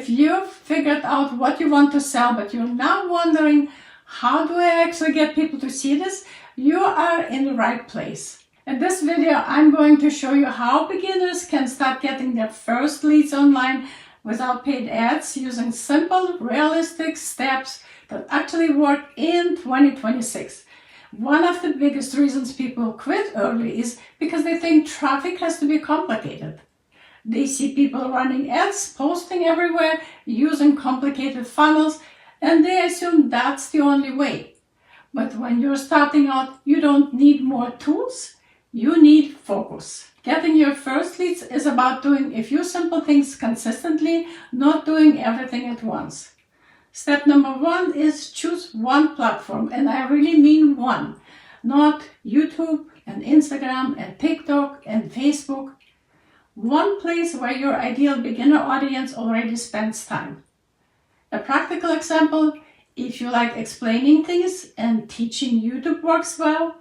If you've figured out what you want to sell, but you're now wondering, how do I actually get people to see this? You are in the right place. In this video, I'm going to show you how beginners can start getting their first leads online without paid ads using simple, realistic steps that actually work in 2026. One of the biggest reasons people quit early is because they think traffic has to be complicated. They see people running ads, posting everywhere, using complicated funnels, and they assume that's the only way. But when you're starting out, you don't need more tools, you need focus. Getting your first leads is about doing a few simple things consistently, not doing everything at once. Step number 1 is choose one platform, and I really mean one, not YouTube and Instagram and TikTok and Facebook. One place where your ideal beginner audience already spends time. A practical example, if you like explaining things and teaching, YouTube works well.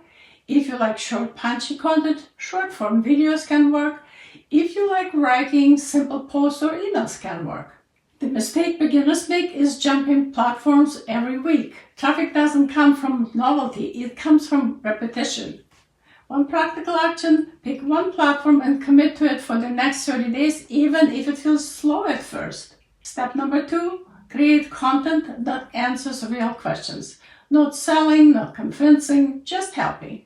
If you like short punchy content, short form videos can work. If you like writing, simple posts or emails can work. The mistake beginners make is jumping platforms every week. Traffic doesn't come from novelty, it comes from repetition. One practical action, pick one platform and commit to it for the next 30 days, even if it feels slow at first. Step number 2, create content that answers real questions. Not selling, not convincing, just helping.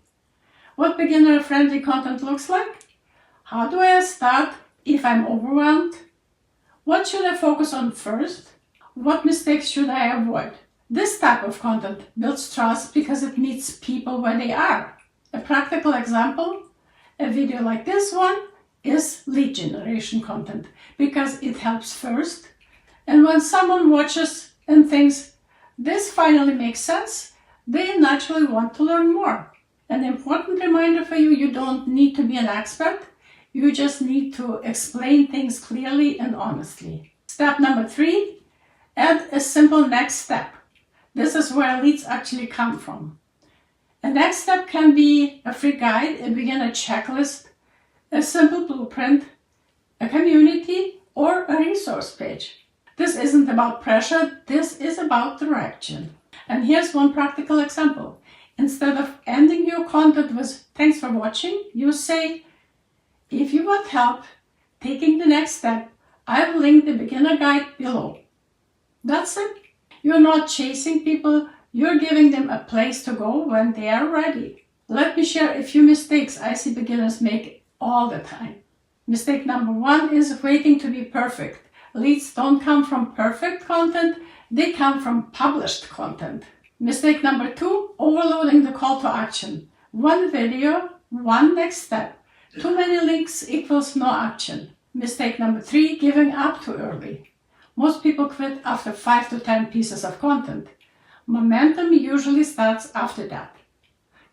What beginner-friendly content looks like? How do I start if I'm overwhelmed? What should I focus on first? What mistakes should I avoid? This type of content builds trust because it meets people where they are. A practical example, a video like this one is lead generation content because it helps first. And when someone watches and thinks, this finally makes sense, they naturally want to learn more. An important reminder for you, you don't need to be an expert. You just need to explain things clearly and honestly. Step number 3, add a simple next step. This is where leads actually come from. A next step can be a free guide, a beginner checklist, a simple blueprint, a community, or a resource page. This isn't about pressure, this is about direction. And here's one practical example. Instead of ending your content with "Thanks for watching," you say, if you want help taking the next step, I've linked the beginner guide below. That's it. You're not chasing people, you're giving them a place to go when they are ready. Let me share a few mistakes I see beginners make all the time. Mistake number 1 is waiting to be perfect. Leads don't come from perfect content, they come from published content. Mistake number 2, overloading the call to action. One video, one next step. Too many links equals no action. Mistake number 3, giving up too early. Most people quit after 5 to 10 pieces of content. Momentum usually starts after that.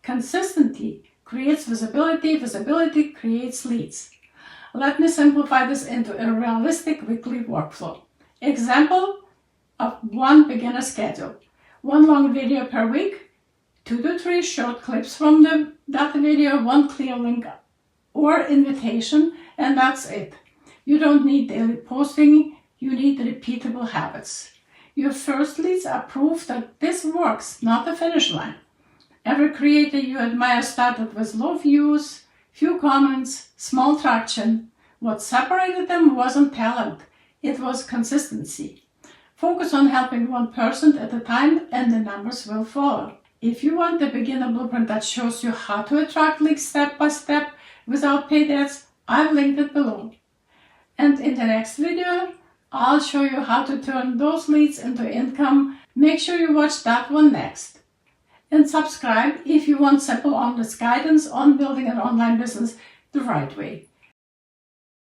Consistency creates visibility, visibility creates leads. Let me simplify this into a realistic weekly workflow. Example of one beginner schedule. One long video per week, 2 to 3 short clips from that video, one clear link or invitation, and that's it. You don't need daily posting, you need repeatable habits. Your first leads are proof that this works, not a finish line. Every creator you admire started with low views, few comments, small traction. What separated them wasn't talent, it was consistency. Focus on helping one person at a time and the numbers will follow. If you want the beginner blueprint that shows you how to attract leads step by step without paid ads, I've linked it below. And in the next video, I'll show you how to turn those leads into income. Make sure you watch that one next. And subscribe if you want simple honest guidance on building an online business the right way.